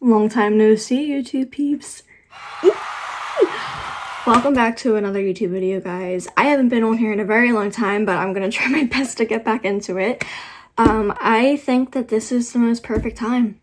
Long time no see, YouTube peeps. Welcome back to another YouTube video, guys. I haven't been on here in a very long time, but I'm gonna try my best to get back into it. I think that this is the most perfect time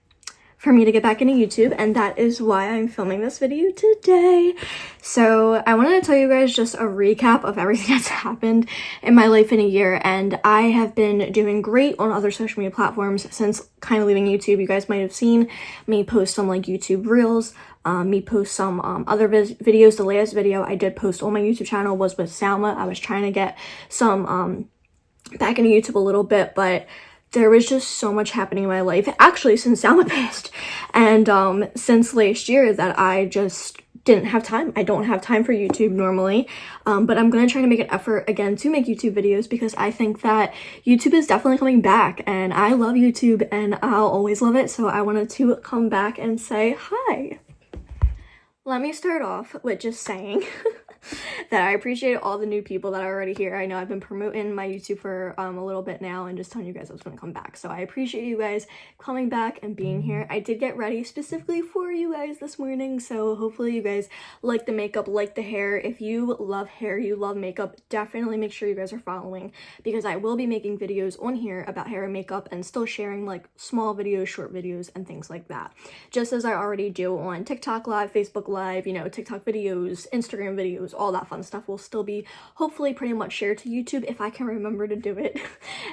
for me to get back into YouTube, and that is why I'm filming this video today. So I wanted to tell you guys just a recap of everything that's happened in my life in a year, and I have been doing great on other social media platforms since kind of leaving YouTube. You guys might have seen me post some like YouTube Reels, me post some other videos. The latest video I did post on my YouTube channel was with Salma. I was trying to get some back into YouTube a little bit, but there was just so much happening in my life, actually, since Salma passed, and since last year, that I just didn't have time. I don't have time for YouTube normally, but I'm gonna try to make an effort again to make YouTube videos because I think that YouTube is definitely coming back, and I love YouTube, and I'll always love it, so I wanted to come back and say hi. Let me start off with just saying that I appreciate all the new people that are already here. I know I've been promoting my YouTube for a little bit now and just telling you guys I was going to come back. So I appreciate you guys coming back and being here. I did get ready specifically for you guys this morning, so hopefully you guys like the makeup, like the hair. If you love hair, you love makeup, definitely make sure you guys are following, because I will be making videos on here about hair and makeup and still sharing like small videos, short videos, and things like that. Just as I already do on TikTok Live, Facebook Live, you know, TikTok videos, Instagram videos, all that fun stuff will still be hopefully pretty much shared to YouTube if I can remember to do it.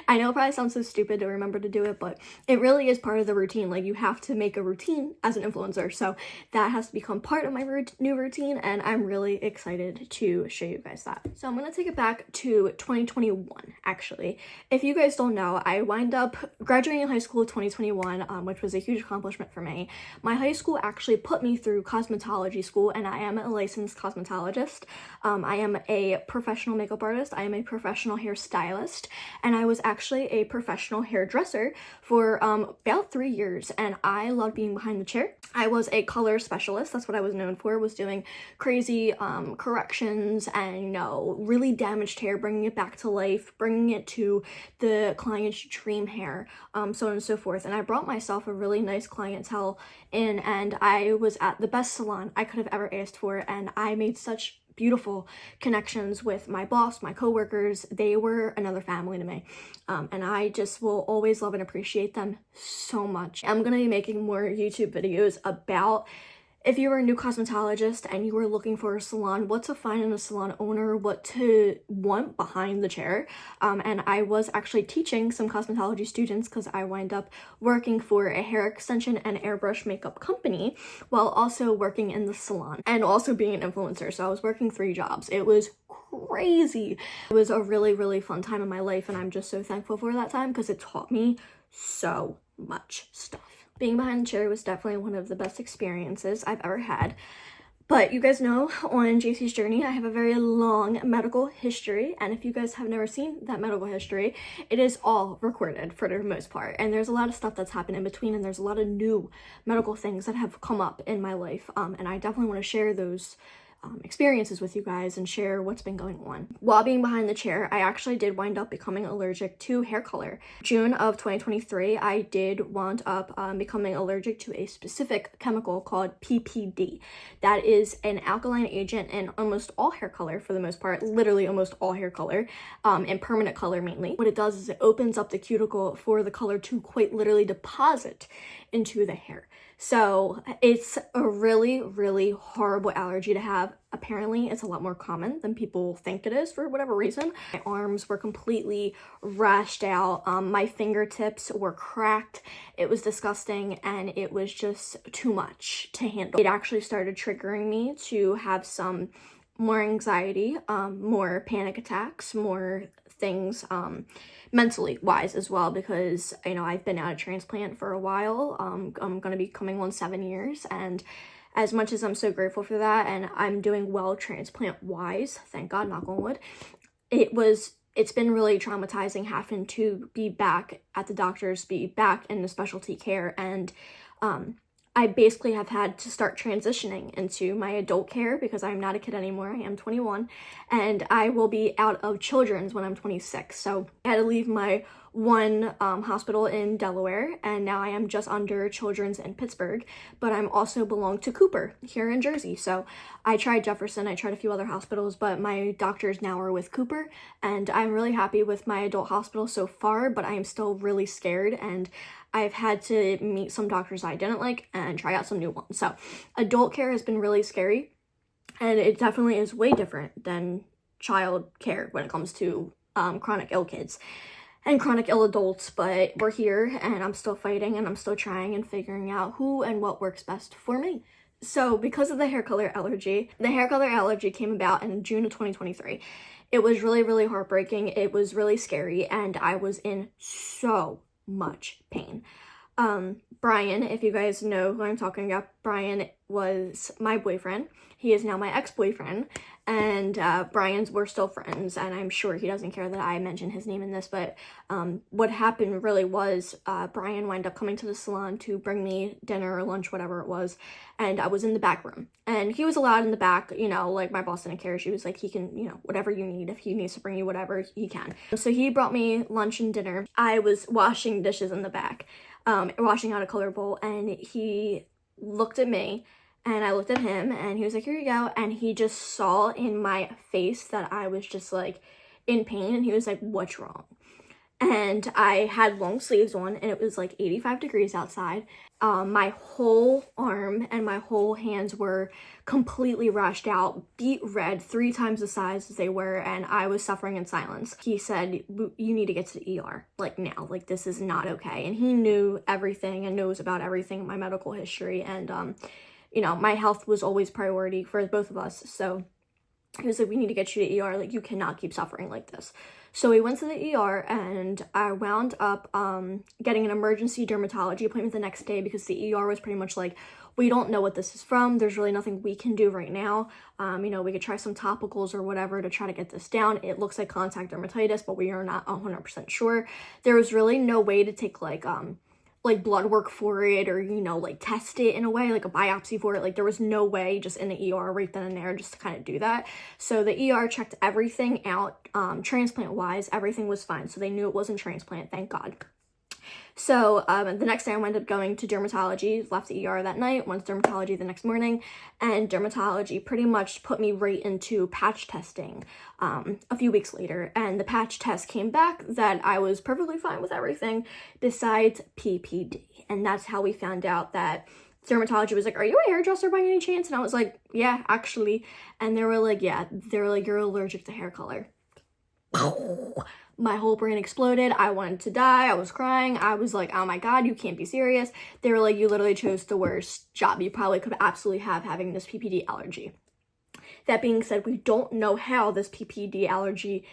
I know it probably sounds so stupid to remember to do it, but it really is part of the routine. Like, you have to make a routine as an influencer, so that has to become part of my new routine, and I'm really excited to show you guys that. So I'm gonna take it back to 2021, actually. If you guys don't know, I wind up graduating high school in 2021, which was a huge accomplishment for me. My high school actually put me through cosmetology school, and I am a licensed cosmetologist. I am a professional makeup artist, I am a professional hairstylist, and I was actually a professional hairdresser for about 3 years, and I loved being behind the chair. I was a color specialist, that's what I was known for, was doing crazy corrections and, you know, really damaged hair, bringing it back to life, bringing it to the client's dream hair, so on and so forth. And I brought myself a really nice clientele in, and I was at the best salon I could have ever asked for, and I made such beautiful connections with my boss, my coworkers. They were another family to me, and I just will always love and appreciate them so much. I'm gonna be making more YouTube videos about if you were a new cosmetologist and you were looking for a salon, what to find in a salon owner, what to want behind the chair. And I was actually teaching some cosmetology students because I wind up working for a hair extension and airbrush makeup company while also working in the salon and also being an influencer. So I was working 3 jobs. It was crazy. It was a really, really fun time in my life, and I'm just so thankful for that time because it taught me so much stuff. Being behind the chair was definitely one of the best experiences I've ever had. But you guys know, on JC's journey, I have a very long medical history, and if you guys have never seen that medical history, it is all recorded for the most part, and there's a lot of stuff that's happened in between, and there's a lot of new medical things that have come up in my life, and I definitely want to share those experiences with you guys and share what's been going on. While being behind the chair, I actually did wind up becoming allergic to hair color. June of 2023, I did wind up becoming allergic to a specific chemical called PPD. That is an alkaline agent in almost all hair color for the most part, literally almost all hair color, and permanent color mainly. What it does is it opens up the cuticle for the color to quite literally deposit into the hair. So it's a really, really horrible allergy to have. Apparently, it's a lot more common than people think it is for whatever reason. My arms were completely rashed out. My fingertips were cracked. It was disgusting, and it was just too much to handle. It actually started triggering me to have some more anxiety, more panic attacks, more things mentally wise as well, because, you know, I've been out of transplant for a while. I'm gonna be coming on 7 years, and as much as I'm so grateful for that, and I'm doing well transplant wise, thank God, knock on wood, it's been really traumatizing having to be back at the doctors, be back in the specialty care, and I basically have had to start transitioning into my adult care because I'm not a kid anymore. I am 21 and I will be out of children's when I'm 26. So I had to leave my one hospital in Delaware, and now I am just under children's in Pittsburgh, but I'm also belong to Cooper here in Jersey. So I tried Jefferson, I tried a few other hospitals, but my doctors now are with Cooper, and I'm really happy with my adult hospital so far, but I am still really scared, and I've had to meet some doctors I didn't like and try out some new ones. So adult care has been really scary, and it definitely is way different than child care when it comes to chronic ill kids and chronic ill adults, but we're here and I'm still fighting and I'm still trying and figuring out who and what works best for me. So because of the hair color allergy came about in June of 2023. It was really, really heartbreaking. It was really scary and I was in so much pain. Brian, if you guys know who I'm talking about, Brian was my boyfriend. He is now my ex-boyfriend, and we're still friends, and I'm sure he doesn't care that I mention his name in this, but what happened really was Brian wound up coming to the salon to bring me dinner or lunch, whatever it was, and I was in the back room, and he was allowed in the back, you know, like my boss didn't care. She was like, he can, you know, whatever you need, if he needs to bring you whatever, he can. So he brought me lunch and dinner. I was washing dishes in the back, washing out a color bowl, and he looked at me and I looked at him and he was like, here you go. And he just saw in my face that I was just like in pain, and he was like, what's wrong? And I had long sleeves on and it was like 85 degrees outside. My whole arm and my whole hands were completely rashed out, beet red, 3 times the size as they were, and I was suffering in silence. He said, you need to get to the ER, like now, like this is not okay. And he knew everything and knows about everything in my medical history, and you know, my health was always priority for both of us. So he was like, we need to get you to ER, like you cannot keep suffering like this. So we went to the ER and I wound up getting an emergency dermatology appointment the next day because the ER was pretty much like, we don't know what this is from. There's really nothing we can do right now. You know, we could try some topicals or whatever to try to get this down. It looks like contact dermatitis, but we are not 100% sure. There was really no way to take like blood work for it, or, you know, like test it in a way, like a biopsy for it. Like there was no way just in the ER right then and there just to kind of do that. So the ER checked everything out, transplant wise, everything was fine. So they knew it wasn't transplant, thank God. So the next day I wound up going to dermatology, left the ER that night, went to dermatology the next morning, and dermatology pretty much put me right into patch testing a few weeks later. And the patch test came back that I was perfectly fine with everything besides PPD. And that's how we found out that dermatology was like, are you a hairdresser by any chance? And I was like, yeah, actually. And they were like, yeah, you're allergic to hair color. My whole brain exploded. I wanted to die. I was crying. I was like, oh my God, you can't be serious. They were like, you literally chose the worst job you probably could absolutely have having this PPD allergy. That being said, we don't know how this PPD allergy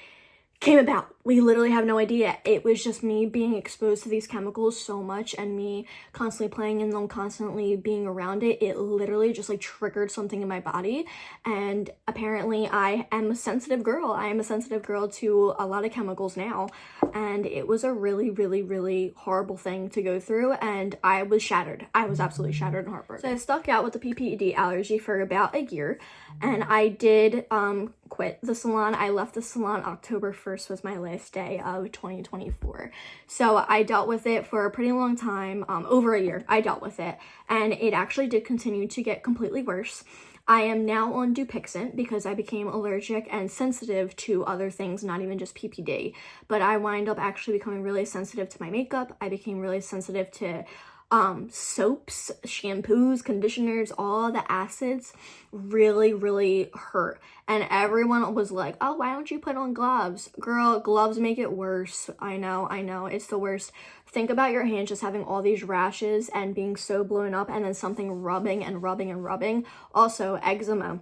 came about. We literally have no idea. It was just me being exposed to these chemicals so much and me constantly playing in them, constantly being around it. It literally just like triggered something in my body. And apparently I am a sensitive girl. I am a sensitive girl to a lot of chemicals now. And it was a really, really, really horrible thing to go through. And I was shattered. I was absolutely shattered and heartbroken. So I stuck out with the PPD allergy for about a year. And I did quit the salon. I left the salon October 1st was my last day of 2024. So I dealt with it for a pretty long time, over a year. I dealt with it, and it actually did continue to get completely worse. I am now on Dupixent because I became allergic and sensitive to other things, not even just PPD, but I wind up actually becoming really sensitive to my makeup. I became really sensitive to soaps, shampoos, conditioners, all the acids really, really hurt. And everyone was like, oh, why don't you put on gloves? Girl, gloves make it worse. I know, it's the worst. Think about your hands just having all these rashes and being so blown up, and then something rubbing and rubbing and rubbing. Also, eczema,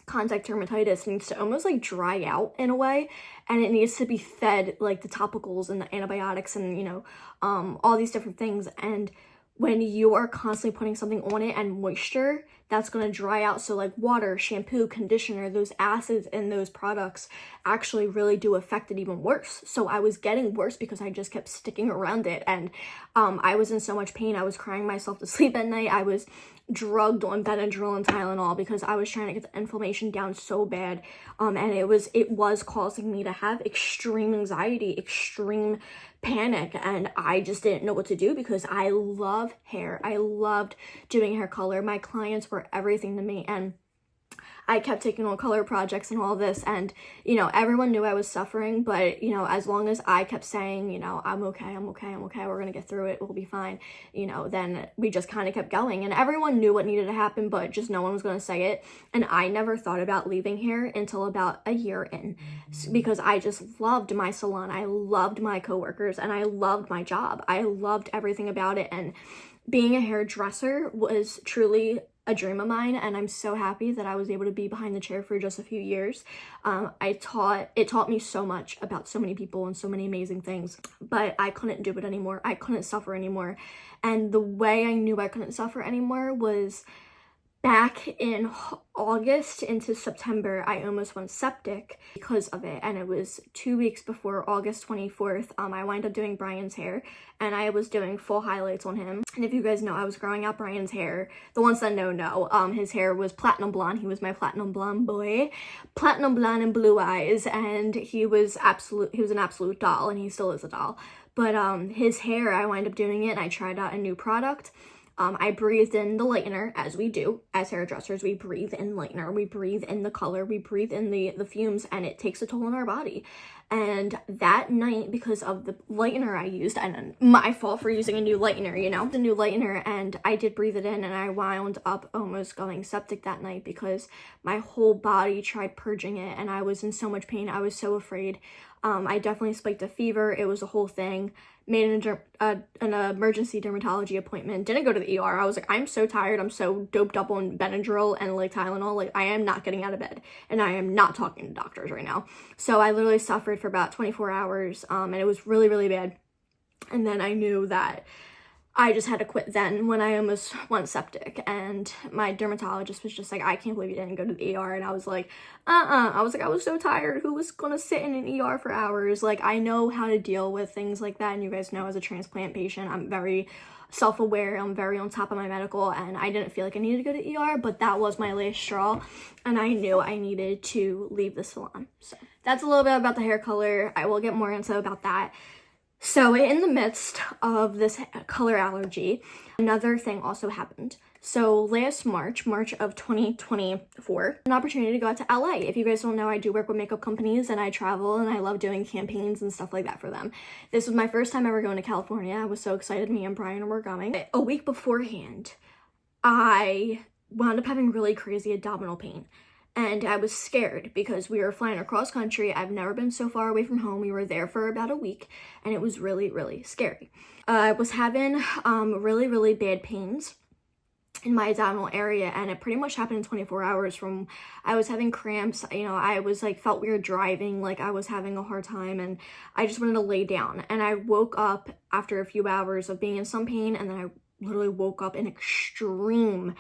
contact dermatitis needs to almost like dry out in a way, and it needs to be fed like the topicals and the antibiotics and, you know, all these different things. And when you are constantly putting something on it and moisture, that's going to dry out. So like water, shampoo, conditioner, those acids in those products actually really do affect it even worse. So I was getting worse because I just kept sticking around it, and I was in so much pain. I was crying myself to sleep at night. I was drugged on Benadryl and Tylenol because I was trying to get the inflammation down so bad, and it was causing me to have extreme anxiety, extreme panic, and I just didn't know what to do because I love hair. I loved doing hair color. My clients were everything to me, and I kept taking on color projects and all this, and everyone knew I was suffering, but as long as I kept saying, I'm okay, we're gonna get through it, we'll be fine, then we just kind of kept going, and everyone knew what needed to happen, but just no one was gonna say it. And I never thought about leaving here until about a year in, because I just loved my salon, I loved my coworkers, and I loved my job. I loved everything about it, and being a hairdresser was truly a dream of mine, and I'm so happy that I was able to be behind the chair for just a few years. It taught me so much about so many people and so many amazing things, but I couldn't do it anymore. I couldn't suffer anymore. And the way I knew I couldn't suffer anymore was back in August into September. I almost went septic because of it, and it was 2 weeks before August 24th. I wound up doing Brian's hair, and I was doing full highlights on him. And if you guys know, I was growing out Brian's hair. The ones that know, his hair was platinum blonde. He was my platinum blonde boy, platinum blonde and blue eyes, and he was an absolute doll, and he still is a doll. But his hair, I wound up doing it, and I tried out a new product. I breathed in the lightener, as we do as hairdressers. We breathe in lightener, we breathe in the color, we breathe in the fumes, and it takes a toll on our body. And that night, because of the lightener I used, and my fault for using a new lightener, the new lightener, and I did breathe it in, and I wound up almost going septic that night because my whole body tried purging it, and I was in so much pain. I was so afraid. I definitely spiked a fever. It was a whole thing. Made an emergency dermatology appointment. Didn't go to the ER. I was like, I'm so tired. I'm so doped up on Benadryl and like Tylenol. Like, I am not getting out of bed, and I am not talking to doctors right now. So I literally suffered for about 24 hours, and it was really, really bad. And then I knew that I just had to quit then when I almost went septic, and my dermatologist was just like, I can't believe you didn't go to the ER. And I was like, I was like, I was so tired. Who was gonna sit in an ER for hours? Like, I know how to deal with things like that, and you guys know, as a transplant patient, I'm very self-aware. I'm very on top of my medical, and I didn't feel like I needed to go to ER, but that was my last straw, and I knew I needed to leave the salon. So that's a little bit about the hair color. I will get more into about that. So in the midst of this color allergy, another thing also happened. So last March of 2024, an opportunity to go out to LA. If you guys don't know, I do work with makeup companies, and I travel, and I love doing campaigns and stuff like that for them. This was my first time ever going to California. I was so excited. Me and Brian were going. A week beforehand, I wound up having really crazy abdominal pain. And I was scared because we were flying across country. I've never been so far away from home. We were there for about a week, and it was really, really scary. I was having really, really bad pains in my abdominal area, and it pretty much happened in 24 hours. From I was having cramps, I was like, felt weird driving, like I was having a hard time, and I just wanted to lay down. And I woke up after a few hours of being in some pain, and then I literally woke up in extreme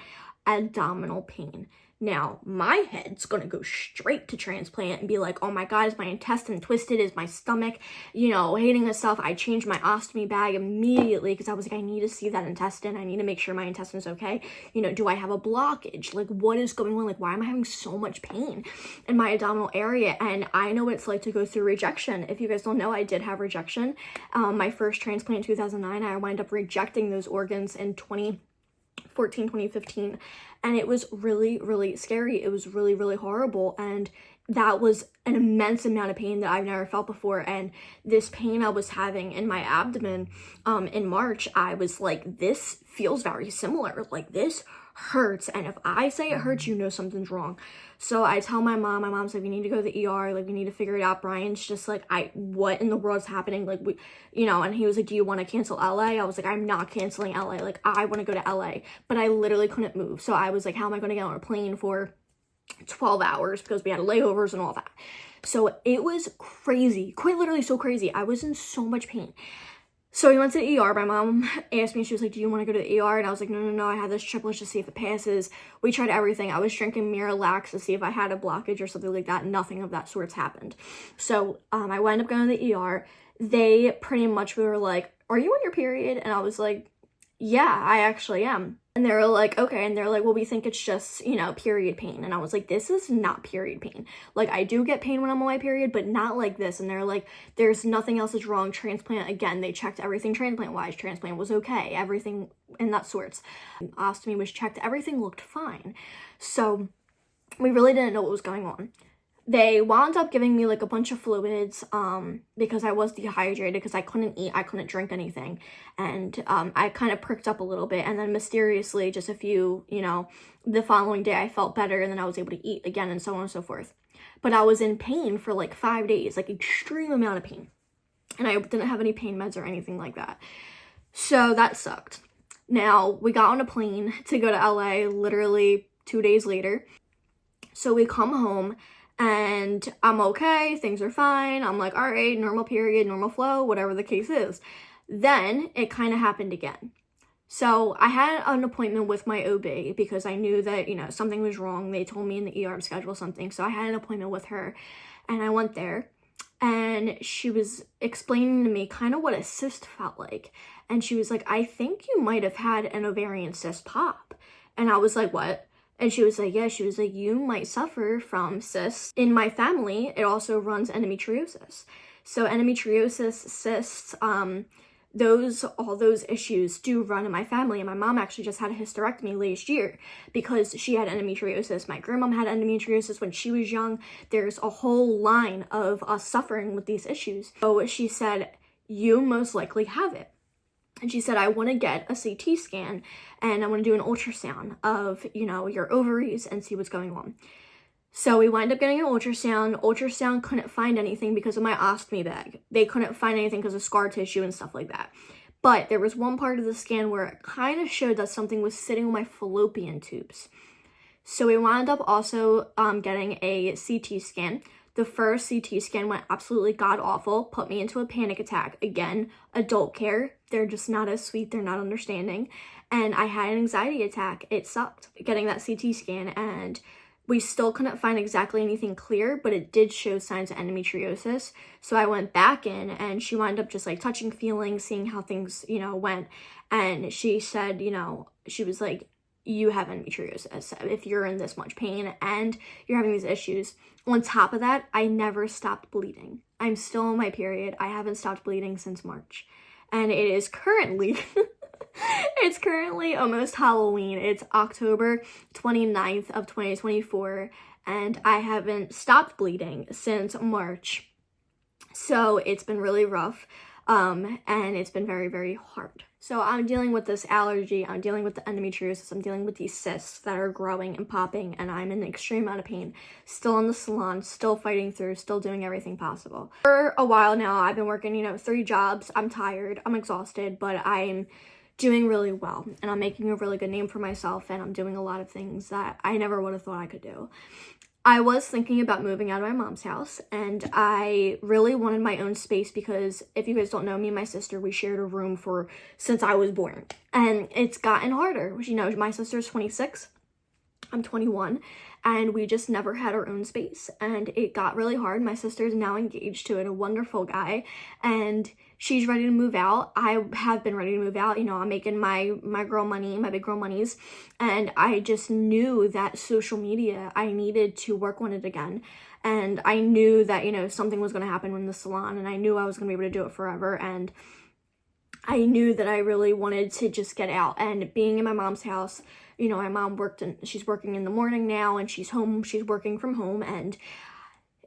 abdominal pain. Now, my head's gonna go straight to transplant and be like, oh my God, is my intestine twisted? Is my stomach, hating this stuff? I changed my ostomy bag immediately because I was like, I need to see that intestine. I need to make sure my intestine's okay. Do I have a blockage? Like, what is going on? Like, why am I having so much pain in my abdominal area? And I know what it's like to go through rejection. If you guys don't know, I did have rejection. My first transplant in 2009, I wound up rejecting those organs in 2014, 2015, and it was really, really scary. It was really, really horrible, and that was an immense amount of pain that I've never felt before. And this pain I was having in my abdomen in March, I was like, this feels very similar. Like, this hurts, and if I say it hurts, something's wrong. So I tell my mom. My mom's like, we need to go to the ER, like, we need to figure it out. Brian's just like, what in the world's happening? Like, and he was like, do you want to cancel LA? I was like, I'm not canceling LA. Like, I want to go to LA, but I literally couldn't move. So I was like, how am I going to get on a plane for 12 hours because we had layovers and all that? So it was crazy, quite literally so crazy. I was in so much pain. So we went to the ER. My mom asked me, she was like, do you want to go to the ER? And I was like, no, I had this trip, let's just see if it passes. We tried everything. I was drinking Miralax to see if I had a blockage or something like that. Nothing of that sorts happened. So I wound up going to the ER. They pretty much were like, are you on your period? And I was like, yeah, I actually am. And they were like, okay. And they're like, well, we think it's just, you know, period pain. And I was like, this is not period pain. Like, I do get pain when I'm on my period, but not like this. And they're like, there's nothing else is wrong. Transplant, again, they checked everything transplant-wise. Transplant was okay. Everything in that sorts. Ostomy was checked. Everything looked fine. So we really didn't know what was going on. They wound up giving me like a bunch of fluids because I was dehydrated, because I couldn't eat, I couldn't drink anything, and I kind of pricked up a little bit, and then mysteriously just a few, you know, the following day I felt better, and then I was able to eat again, and so on and so forth. But I was in pain for like 5 days, like extreme amount of pain, and I didn't have any pain meds or anything like that. So that sucked. Now we got on a plane to go to LA literally 2 days later. So we come home and I'm okay, things are fine. I'm like, all right, normal period, normal flow, whatever the case is. Then it kind of happened again. So I had an appointment with my OB because I knew that, you know, something was wrong. They told me in the ER to schedule something. So I had an appointment with her and I went there and she was explaining to me kind of what a cyst felt like. And she was like, I think you might have had an ovarian cyst pop. And I was like, what? And she was like, yeah, she was like, you might suffer from cysts. In my family, it also runs endometriosis. So endometriosis, cysts, all those issues do run in my family. And my mom actually just had a hysterectomy last year because she had endometriosis. My grandmom had endometriosis when she was young. There's a whole line of us suffering with these issues. So she said, you most likely have it. And she said, I want to get a CT scan and I want to do an ultrasound of, you know, your ovaries and see what's going on. So we wind up getting an ultrasound. Ultrasound couldn't find anything because of my ostomy bag. They couldn't find anything because of scar tissue and stuff like that. But there was one part of the scan where it kind of showed that something was sitting on my fallopian tubes. So we wound up also getting a CT scan. The first CT scan went absolutely god-awful, put me into a panic attack. Again, adult care, they're just not as sweet, they're not understanding. And I had an anxiety attack. It sucked getting that CT scan, and we still couldn't find exactly anything clear, but it did show signs of endometriosis. So I went back in, and she wound up just like touching, feeling, seeing how things, you know, went. And she said, you know, she was like, you have endometriosis if you're in this much pain and you're having these issues. On top of that, I never stopped bleeding. I'm still on my period. I haven't stopped bleeding since March. And it is currently, it's currently almost Halloween. It's October 29th of 2024. And I haven't stopped bleeding since March. So it's been really rough. And it's been very, very hard. So I'm dealing with this allergy, I'm dealing with the endometriosis, I'm dealing with these cysts that are growing and popping, and I'm in an extreme amount of pain. Still in the salon, still fighting through, still doing everything possible. For a while now, I've been working, you know, 3 jobs. I'm tired, I'm exhausted, but I'm doing really well, and I'm making a really good name for myself, and I'm doing a lot of things that I never would have thought I could do. I was thinking about moving out of my mom's house, and I really wanted my own space because if you guys don't know, me and my sister, we shared a room since I was born, and it's gotten harder. You know, my sister's 26, I'm 21, and we just never had our own space, and it got really hard. My sister's now engaged to a wonderful guy, and she's ready to move out. I have been ready to move out. You know, I'm making my girl money, my big girl monies, and I just knew that social media, I needed to work on it again. And I knew that, you know, something was going to happen in the salon, and I knew I was going to be able to do it forever. And I knew that I really wanted to just get out. And being in my mom's house, you know, my mom she's working in the morning now, and she's working from home, and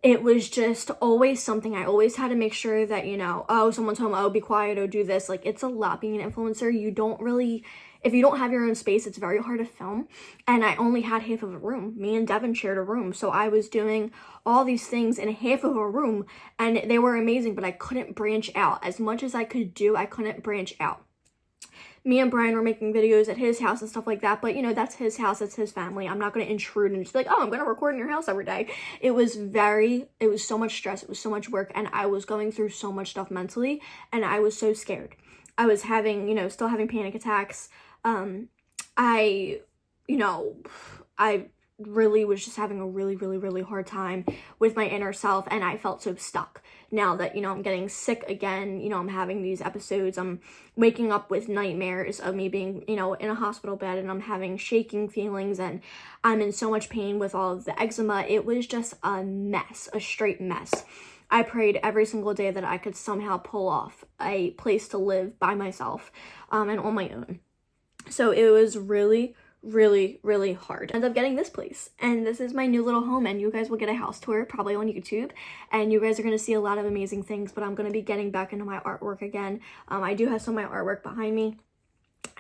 it was just always something. I always had to make sure that, you know, oh, someone's home, oh, be quiet, oh, do this. Like, it's a lot being an influencer. You don't really, if you don't have your own space, it's very hard to film. And I only had half of a room. Me and Devin shared a room. So I was doing all these things in half of a room, and they were amazing, but I couldn't branch out. As much as I could do, I couldn't branch out. Me and Brian were making videos at his house and stuff like that, but, you know, that's his house, that's his family. I'm not going to intrude and just be like, oh, I'm going to record in your house every day. It was so much stress, it was so much work, and I was going through so much stuff mentally, and I was so scared. I was having, you know, still having panic attacks. I, you know, I really was just having a really hard time with my inner self, and I felt so stuck. Now that, you know, I'm getting sick again, you know, I'm having these episodes, I'm waking up with nightmares of me being, you know, in a hospital bed, and I'm having shaking feelings, and I'm in so much pain with all of the eczema. It was just a mess, a straight mess. I prayed every single day that I could somehow pull off a place to live by myself, and on my own. So it was really hard. I ended up getting this place, and this is my new little home, and you guys will get a house tour probably on YouTube, and you guys are going to see a lot of amazing things. But I'm going to be getting back into my artwork again. I do have some of my artwork behind me,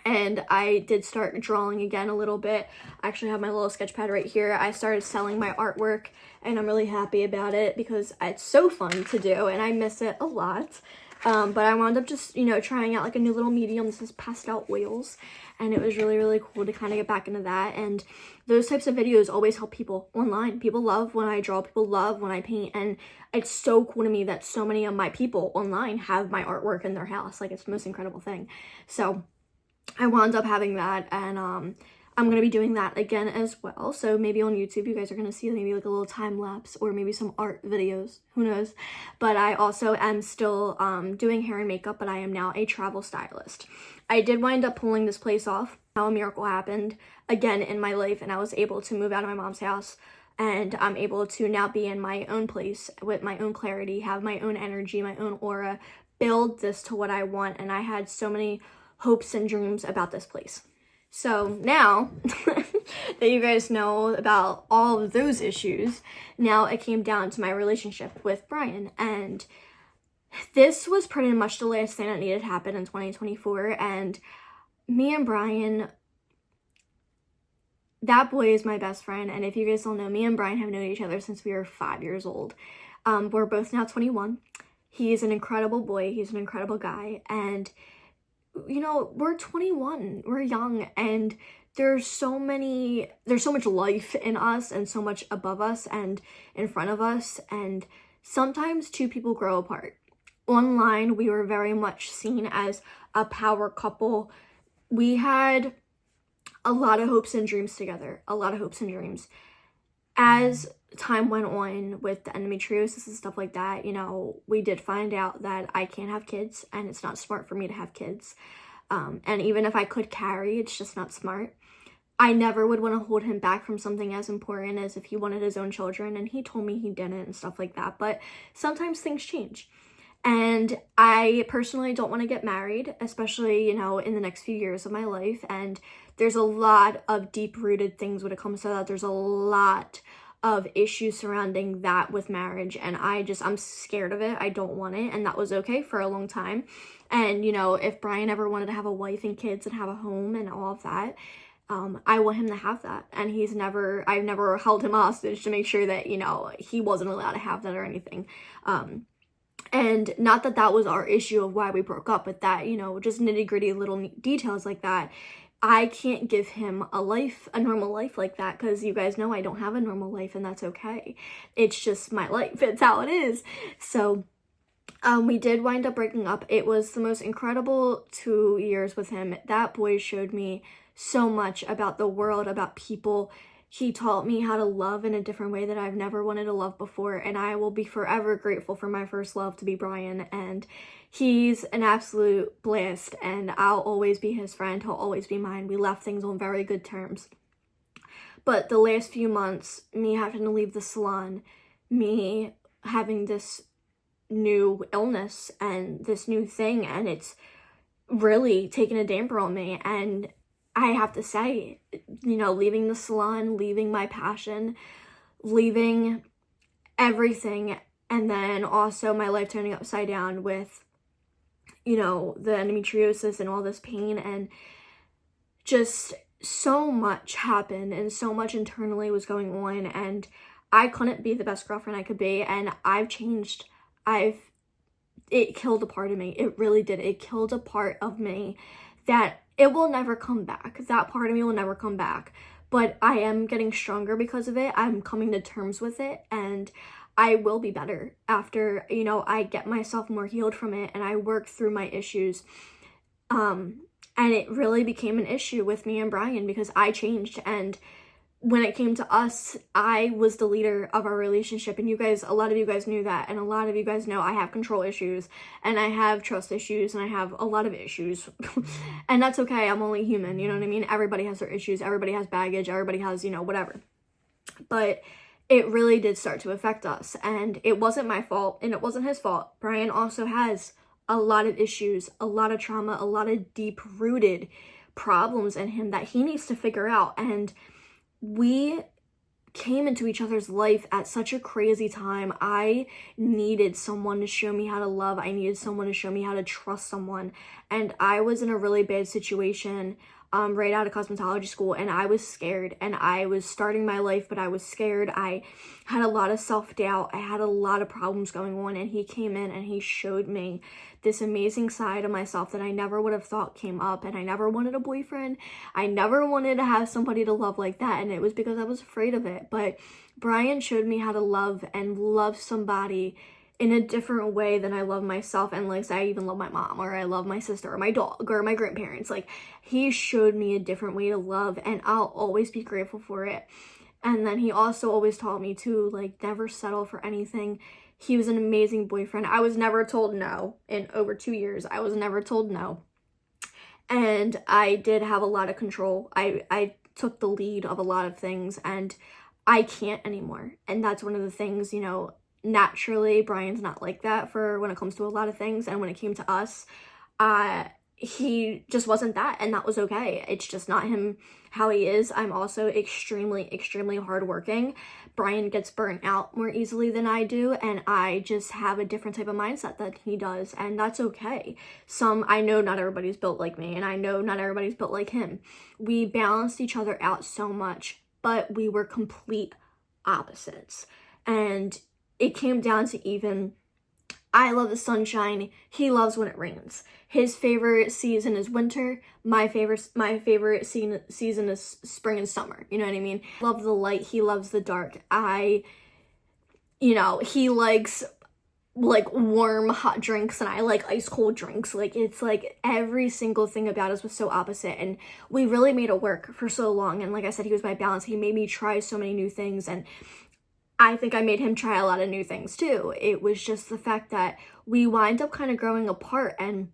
and I did start drawing again a little bit. I actually have my little sketch pad right here. I started selling my artwork, and I'm really happy about it because it's so fun to do, and I miss it a lot. But I wound up just, you know, trying out like a new little medium. This is pastel oils, and it was really cool to kind of get back into that. And those types of videos always help people online. People love when I draw, people love when I paint, and it's so cool to me that so many of my people online have my artwork in their house. Like, it's the most incredible thing. So I wound up having that, and I'm going to be doing that again as well. So maybe on YouTube, you guys are going to see maybe like a little time lapse or maybe some art videos. Who knows? But I also am still doing hair and makeup, but I am now a travel stylist. I did wind up pulling this place off. How a miracle happened again in my life, and I was able to move out of my mom's house, and I'm able to now be in my own place with my own clarity, have my own energy, my own aura, build this to what I want. And I had so many hopes and dreams about this place. So now that you guys know about all of those issues, now it came down to my relationship with Brian. And this was pretty much the last thing that needed to happen in 2024. And me and Brian, that boy is my best friend. And if you guys don't know, me and Brian have known each other since we were 5 years old. We're both now 21. He's an incredible boy. He's an incredible guy. And you know, we're 21, we're young, and there's so much life in us and so much above us and in front of us, and sometimes two people grow apart. Online, we were very much seen as a power couple. We had a lot of hopes and dreams together, a lot of hopes and dreams. As time went on with the endometriosis and stuff like that, you know, we did find out that I can't have kids, and it's not smart for me to have kids. And even if I could carry, it's just not smart. I never would want to hold him back from something as important as if he wanted his own children, and he told me he didn't and stuff like that. But sometimes things change. And I personally don't want to get married, especially, you know, in the next few years of my life. And there's a lot of deep-rooted things when it comes to that. There's a lot of issues surrounding that with marriage, and I'm scared of it. I don't want it, and that was okay for a long time. And, you know, if Brian ever wanted to have a wife and kids and have a home and all of that, I want him to have that. And I've never held him hostage to make sure that, you know, he wasn't allowed to have that or anything. And not that that was our issue of why we broke up, but that, you know, just nitty-gritty little details like that. I can't give him a normal life like that, because you guys know I don't have a normal life, and that's okay. It's just my life. It's how it is. So we did wind up breaking up. It was the most incredible 2 years with him. That boy showed me so much about the world, about people. He taught me how to love in a different way that I've never wanted to love before, and I will be forever grateful for my first love to be Brian. And he's an absolute blast, and I'll always be his friend. He'll always be mine. We left things on very good terms. But the last few months, me having to leave the salon, me having this new illness and this new thing, and it's really taken a damper on me. And I have to say, you know, leaving the salon, leaving my passion, leaving everything, and then also my life turning upside down with, you know, the endometriosis and all this pain, and just so much happened and so much internally was going on, and I couldn't be the best girlfriend I could be, and I've changed. It killed a part of me. It really did. It killed a part of me that it will never come back. That part of me will never come back. But I am getting stronger because of it. I'm coming to terms with it, and I will be better after, you know, I get myself more healed from it and I work through my issues. And it really became an issue with me and Brian because I changed, and when it came to us, I was the leader of our relationship, and you guys, a lot of you guys knew that, and a lot of you guys know I have control issues, and I have trust issues, and I have a lot of issues, and that's okay, I'm only human, you know what I mean? Everybody has their issues, everybody has baggage, everybody has, you know, whatever, but it really did start to affect us, and it wasn't my fault, and it wasn't his fault. Brian also has a lot of issues, a lot of trauma, a lot of deep-rooted problems in him that he needs to figure out, and we came into each other's life at such a crazy time. I needed someone to show me how to love. I needed someone to show me how to trust someone. And I was in a really bad situation right out of cosmetology school, and I was scared, and I was starting my life, but I was scared. I had a lot of self-doubt. I had a lot of problems going on, and he came in and he showed me this amazing side of myself that I never would have thought came up, and I never wanted a boyfriend. I never wanted to have somebody to love like that, and it was because I was afraid of it. But Brian showed me how to love and love somebody in a different way than I love myself, and like I even love my mom, or I love my sister, or my dog, or my grandparents. Like, he showed me a different way to love, and I'll always be grateful for it. And then he also always taught me to like never settle for anything. He was an amazing boyfriend. I was never told no in over 2 years. I was never told no, and I did have a lot of control. I took the lead of a lot of things, and I can't anymore. And that's one of the things, you know, naturally Brian's not like that for when it comes to a lot of things, and when it came to us, he just wasn't that, and that was okay. It's just not him, how he is. I'm also extremely hardworking. Brian gets burnt out more easily than I do, and I just have a different type of mindset than he does, and that's okay. I know not everybody's built like me, and I know not everybody's built like him. We balanced each other out so much, but we were complete opposites, and it came down to even, I love the sunshine, he loves when it rains. His favorite season is winter, my favorite season is spring and summer, you know what I mean? Love the light, he loves the dark. He likes like warm hot drinks, and I like ice cold drinks. Like, it's like every single thing about us was so opposite, and we really made it work for so long. And like I said, he was my balance. He made me try so many new things, and I think I made him try a lot of new things too. It was just the fact that we wind up kind of growing apart, and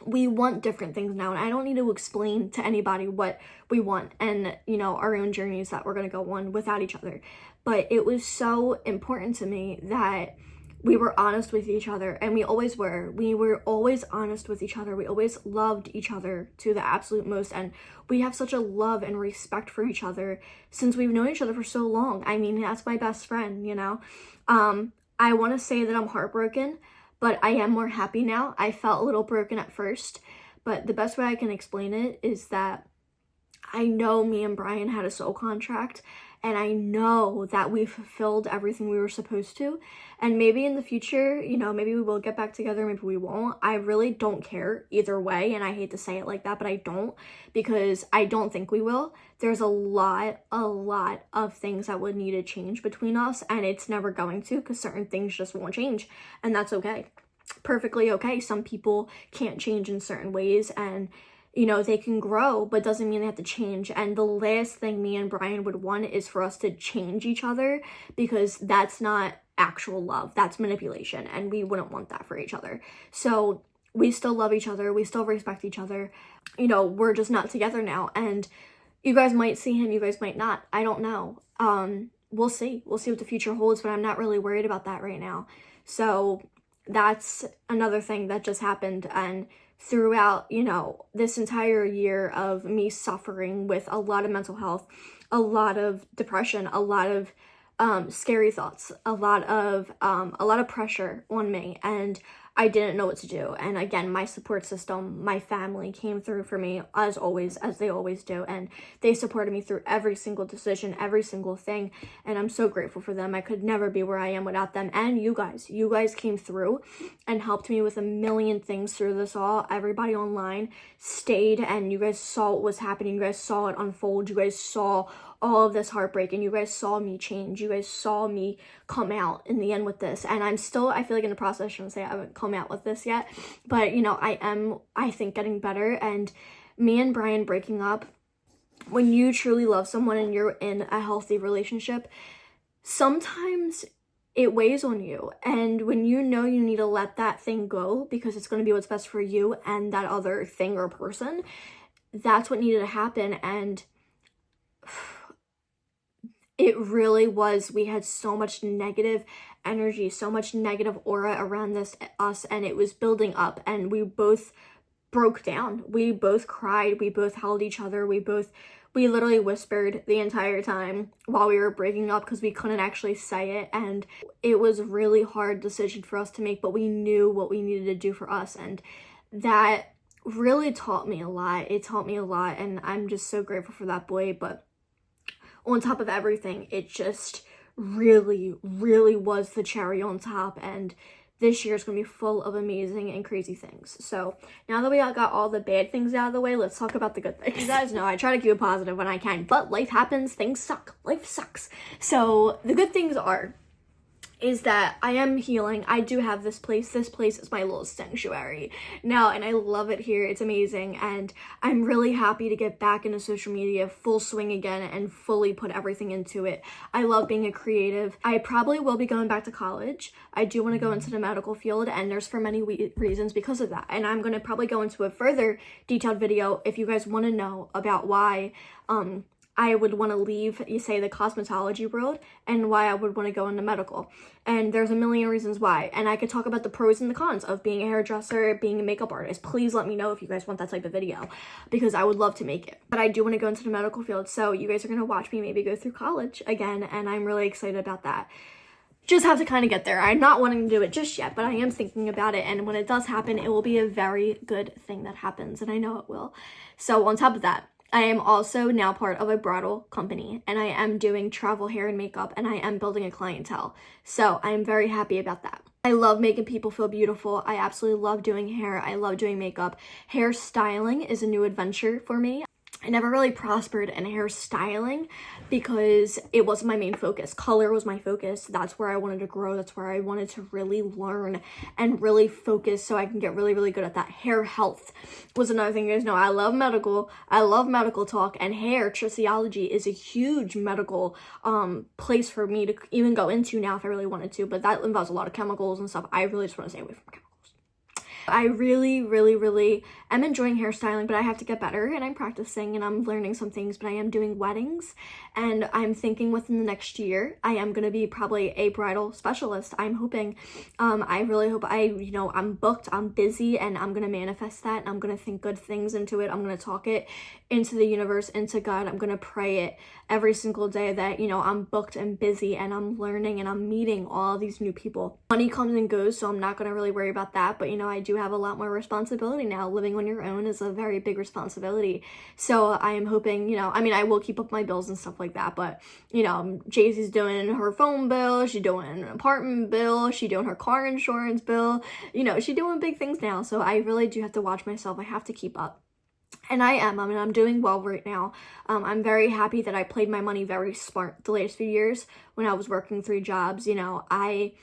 we want different things now, and I don't need to explain to anybody what we want and, you know, our own journeys that we're going to go on without each other. But it was so important to me that we were honest with each other, and we always were. We were always honest with each other. We always loved each other to the absolute most, and we have such a love and respect for each other since we've known each other for so long. I mean, that's my best friend, you know? I want to say that I'm heartbroken, but I am more happy now. I felt a little broken at first, but the best way I can explain it is that I know me and Brian had a soul contract, and I know that we fulfilled everything we were supposed to. And maybe in the future, you know, maybe we will get back together, maybe we won't. I really don't care either way, and I hate to say it like that, but I don't, because I don't think we will. There's a lot of things that would need to change between us, and it's never going to, because certain things just won't change, and that's okay. Perfectly okay. Some people can't change in certain ways, and you know, they can grow, but doesn't mean they have to change. And the last thing me and Brian would want is for us to change each other, because that's not actual love. That's manipulation, and we wouldn't want that for each other. So we still love each other. We still respect each other. You know, we're just not together now. And you guys might see him, you guys might not. I don't know. We'll see. We'll see what the future holds, but I'm not really worried about that right now. So that's another thing that just happened. And throughout, you know, this entire year of me suffering with a lot of mental health, a lot of depression, a lot of scary thoughts, a lot of pressure on me, and I didn't know what to do. And again, my support system, my family came through for me as always, as they always do, and they supported me through every single decision, every single thing, and I'm so grateful for them. I could never be where I am without them. And you guys came through and helped me with a million things through this all. Everybody online stayed, and you guys saw what was happening. You guys saw it unfold. You guys saw all of this heartbreak, and you guys saw me change. You guys saw me come out in the end with this, and I'm still, I feel like in the process, I shouldn't say I haven't come come out with this yet, but you know, I think getting better. And me and Brian breaking up, when you truly love someone and you're in a healthy relationship, sometimes it weighs on you. And when you know you need to let that thing go because it's going to be what's best for you and that other thing or person, that's what needed to happen. And it really was. We had so much negative energy, so much negative aura around us, and it was building up, and we both broke down. We both cried. We both held each other. We literally whispered the entire time while we were breaking up because we couldn't actually say it. And it was a really hard decision for us to make, but we knew what we needed to do for us. And that really taught me a lot. It taught me a lot, and I'm just so grateful for that boy. But on top of everything, it just really, really was the cherry on top. And this year is going to be full of amazing and crazy things. So now that we got all the bad things out of the way, let's talk about the good things. You guys know I try to keep it positive when I can, but life happens, things suck, life sucks. So the good things is that I am healing. I do have this place. This place is my little sanctuary now, and I love it here. It's amazing, and I'm really happy to get back into social media full swing again and fully put everything into it. I love being a creative. I probably will be going back to college. I do want to go into the medical field, and there's for many reasons because of that, and I'm going to probably go into a further detailed video if you guys want to know about why I would want to leave, you say, the cosmetology world and why I would want to go into medical. And there's a million reasons why. And I could talk about the pros and the cons of being a hairdresser, being a makeup artist. Please let me know if you guys want that type of video because I would love to make it. But I do want to go into the medical field. So you guys are going to watch me maybe go through college again. And I'm really excited about that. Just have to kind of get there. I'm not wanting to do it just yet, but I am thinking about it. And when it does happen, it will be a very good thing that happens. And I know it will. So on top of that, I am also now part of a bridal company, and I am doing travel hair and makeup, and I am building a clientele. So I am very happy about that. I love making people feel beautiful. I absolutely love doing hair. I love doing makeup. Hair styling is a new adventure for me. I never really prospered in hairstyling because it wasn't my main focus. Color was my focus. That's where I wanted to grow. That's where I wanted to really learn and really focus so I can get really, really good at that. Hair health was another thing. You guys know I love medical. I love medical talk, and hair tracheology is a huge medical place for me to even go into now if I really wanted to, but that involves a lot of chemicals and stuff. I really just want to stay away from chemicals. I really, really, really am enjoying hairstyling, but I have to get better, and I'm practicing and I'm learning some things, but I am doing weddings, and I'm thinking within the next year, I am going to be probably a bridal specialist. I'm hoping, I really hope I'm booked, I'm busy, and I'm going to manifest that, and I'm going to think good things into it. I'm going to talk it into the universe, into God. I'm going to pray it every single day that, I'm booked and busy, and I'm learning, and I'm meeting all these new people. Money comes and goes, so I'm not going to really worry about that, but, I do have a lot more responsibility now. Living on your own is a very big responsibility. So I am hoping, I will keep up my bills and stuff like that, but, Jaycee's doing her phone bill, she's doing an apartment bill, she's doing her car insurance bill, she's doing big things now. So I really do have to watch myself. I have to keep up. And I'm doing well right now. I'm very happy that I played my money very smart the last few years when I was working 3 jobs. I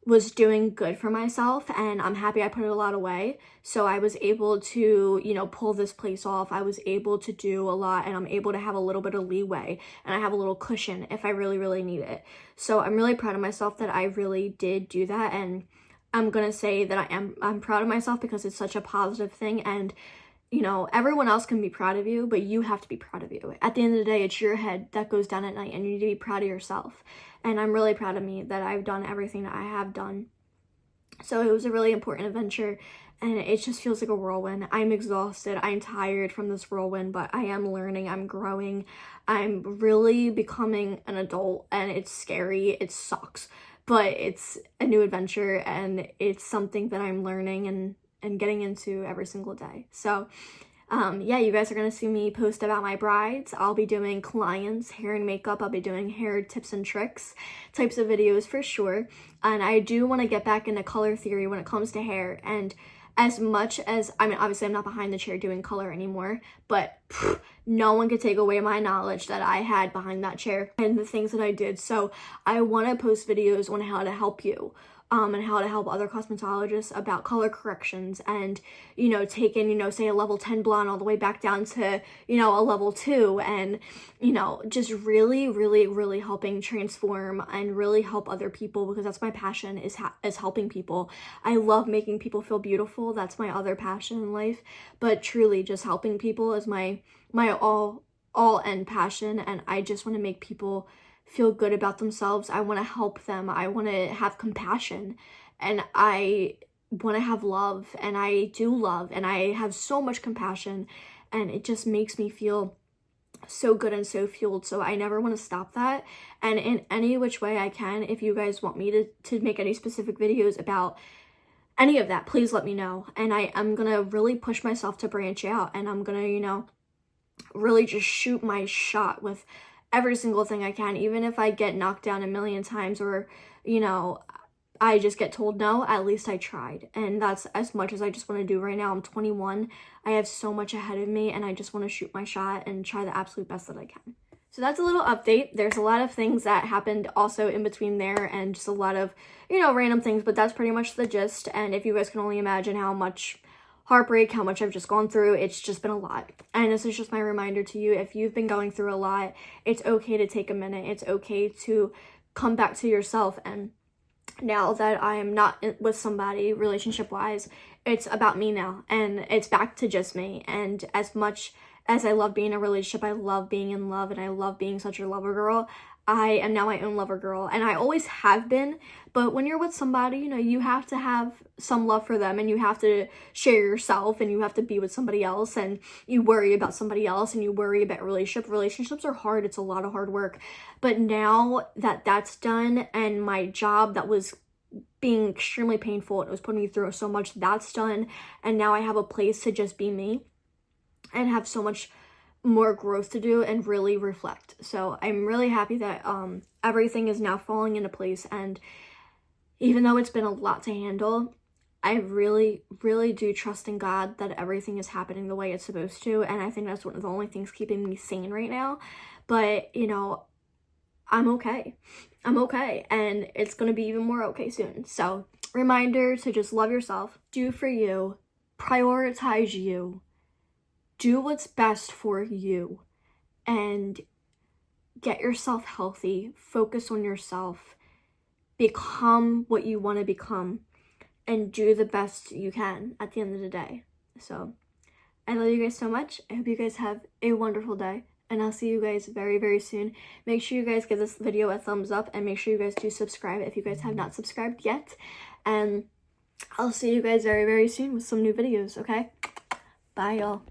was doing good for myself, and I'm happy I put a lot away. So I was able to, pull this place off. I was able to do a lot, and I'm able to have a little bit of leeway, and I have a little cushion if I really, really need it. So I'm really proud of myself that I really did do that. And I'm going to say that I'm proud of myself because it's such a positive thing. And everyone else can be proud of you, but you have to be proud of you. At the end of the day, it's your head that goes down at night, and you need to be proud of yourself. And I'm really proud of me that I've done everything that I have done. So it was a really important adventure, and it just feels like a whirlwind. I'm exhausted. I'm tired from this whirlwind, but I am learning. I'm growing. I'm really becoming an adult, and it's scary. It sucks, but it's a new adventure, and it's something that I'm learning and getting into every single day. So you guys are going to see me post about my brides. I'll be doing clients, hair and makeup. I'll be doing hair tips and tricks types of videos for sure. And I do want to get back into color theory when it comes to hair. And as much as, obviously I'm not behind the chair doing color anymore, but no one could take away my knowledge that I had behind that chair and the things that I did. So I want to post videos on how to help you and how to help other cosmetologists about color corrections and, you know, taking, you know, say a level 10 blonde all the way back down to, you know, a level 2, and, you know, just really, really, really helping transform and really help other people, because that's my passion, is helping people. I love making people feel beautiful. That's my other passion in life, but truly just helping people is my all-end passion, and I just want to make people feel good about themselves. I want to help them. I want to have compassion, and I want to have love, and I do love, and I have so much compassion, and it just makes me feel so good and so fueled. So I never want to stop that, and in any which way I can, if you guys want me to make any specific videos about any of that, please let me know. And I'm gonna really push myself to branch out, and I'm gonna, you know, really just shoot my shot with every single thing I can, even if I get knocked down a million times, or, you know, I just get told no, at least I tried. And that's as much as I just want to do right now. I'm 21. I have so much ahead of me, and I just want to shoot my shot and try the absolute best that I can. So that's a little update. There's a lot of things that happened also in between there, and just a lot of, you know, random things, but that's pretty much the gist. And if you guys can only imagine how much heartbreak, how much I've just gone through, it's just been a lot. And this is just my reminder to you, if you've been going through a lot, it's okay to take a minute. It's okay to come back to yourself. And now that I am not with somebody relationship wise, it's about me now, and it's back to just me. And as much as I love being in a relationship, I love being in love, and I love being such a lover girl, I am now my own lover girl, and I always have been. But when you're with somebody, you know, you have to have some love for them, and you have to share yourself, and you have to be with somebody else, and you worry about somebody else, and you worry about relationships are hard. It's a lot of hard work. But now that that's done, and my job that was being extremely painful, it was putting me through so much, that's done, and now I have a place to just be me and have so much more growth to do and really reflect. So I'm really happy that everything is now falling into place, and even though it's been a lot to handle, I really, really do trust in God that everything is happening the way it's supposed to, and I think that's one of the only things keeping me sane right now. But, you know, I'm okay. I'm okay, and it's going to be even more okay soon. So, reminder to just love yourself, do for you, prioritize you, do what's best for you, and get yourself healthy, focus on yourself, become what you want to become, and do the best you can at the end of the day. So, I love you guys so much. I hope you guys have a wonderful day, and I'll see you guys very, very soon. Make sure you guys give this video a thumbs up, and make sure you guys do subscribe if you guys have not subscribed yet. And I'll see you guys very, very soon with some new videos, okay? Bye, y'all.